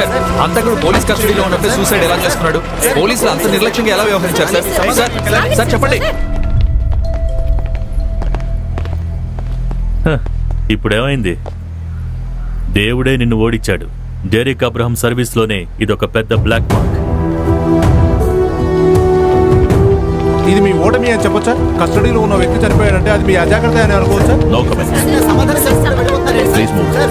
Sir అంతకుడు police కస్టడీలో ఉన్నప్పుడు suicide ఎలా చేసుకున్నాడు? పోలీసులు అంత నిర్లక్ష్యంగా ఎలా వ్యవహరించారు సార్? సార్ సార్ చెప్పండి. ఇప్పుడేమైంది? దేవుడే నిన్ను ఓడించాడు. డెరిక్ అబ్రహం సర్వీస్లోనే ఇదొక పెద్ద బ్లాక్ మార్క్. ఇది మీ ఓటమి అని చెప్పొచ్చా? కస్టడీలో ఉన్న వ్యక్తి చనిపోయాడంటే అది మీ అజాగ్రత్త అని అనుకోవచ్చా?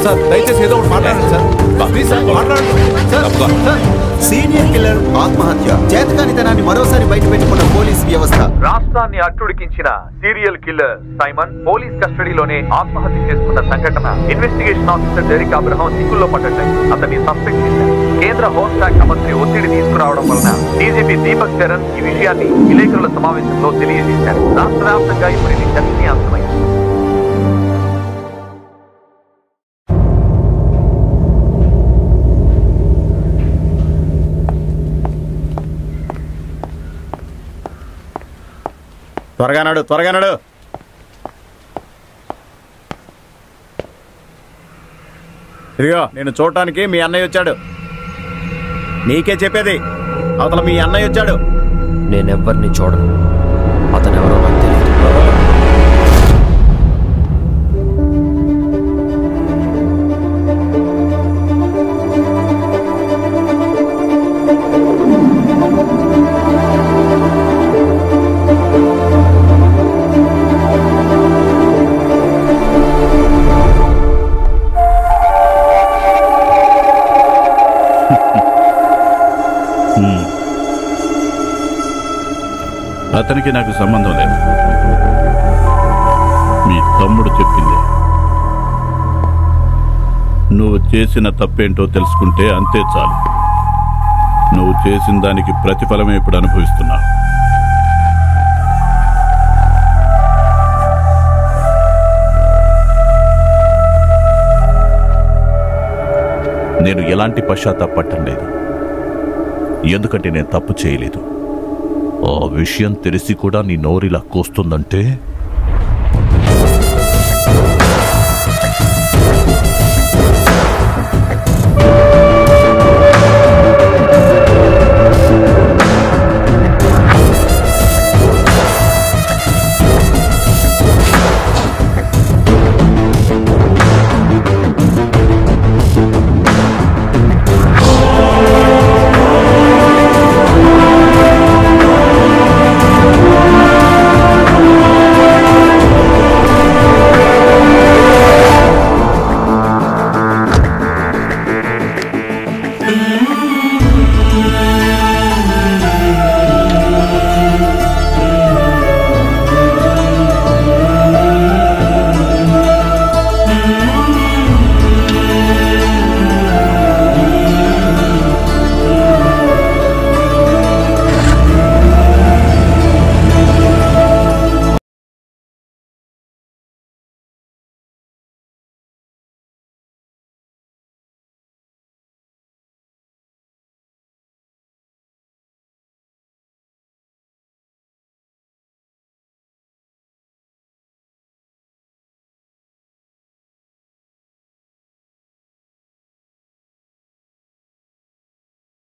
సార్ దయచేసి ఏదో ఒకటి మాట్లాడండి సార్. ప్లీజ్ సార్ మాట్లాడండి సార్. సీనియర్ కిల్లర్ ఆత్మహత్య. చేతకానితనాన్ని మరోసారి బయటపెట్టుకున్న పోలీస్ వ్యవస్థ. రాష్ట్రాన్ని అట్టుడికించిన సీరియల్ కిల్లర్ సైమన్ పోలీస్ కస్టడీలోనే ఆత్మహత్య చేసుకున్న సంఘటన ఇన్వెస్టిగేషన్ ఆఫీసర్ డెరిక్ అబ్రహం సిక్కుల్లో పడ్డాయి. అతన్ని సస్పెండ్ చేశారు. కేంద్ర హోంశాఖ మంత్రి ఒత్తిడి తీసుకురావడం వలన డీజీపీ దీపక్ చరణ్ ఈ విషయాన్ని విలేకరుల సమావేశంలో తెలియజేశారు. రాష్ట్ర వ్యాప్తంగా ఇప్పుడు ఇది చర్చనీయాంశమైంది. త్వరగా నడు. ఇదిగో నేను చూడటానికి మీ అన్నయ్య వచ్చాడు. నీకే చెప్పేది, అవతల మీ అన్నయ్య వచ్చాడు. నేనెవ్వరిని చూడను. అతనెవరో నాకు తెలియదు. అతనికి నాకు సంబంధం లేదు. మీ తమ్ముడు చెప్పింది. నువ్వు చేసిన తప్పేంటో తెలుసుకుంటే అంతే చాలు. నువ్వు చేసిన దానికి ప్రతిఫలమే ఇప్పుడు అనుభవిస్తున్నావు. నేను ఎలాంటి పశ్చాత్తాపడటం లేదు. ఎందుకంటే నేను తప్పు చేయలేదు. ఆ విషయం తెలిసి కూడా నీ నోరిలా కోస్తుందంటే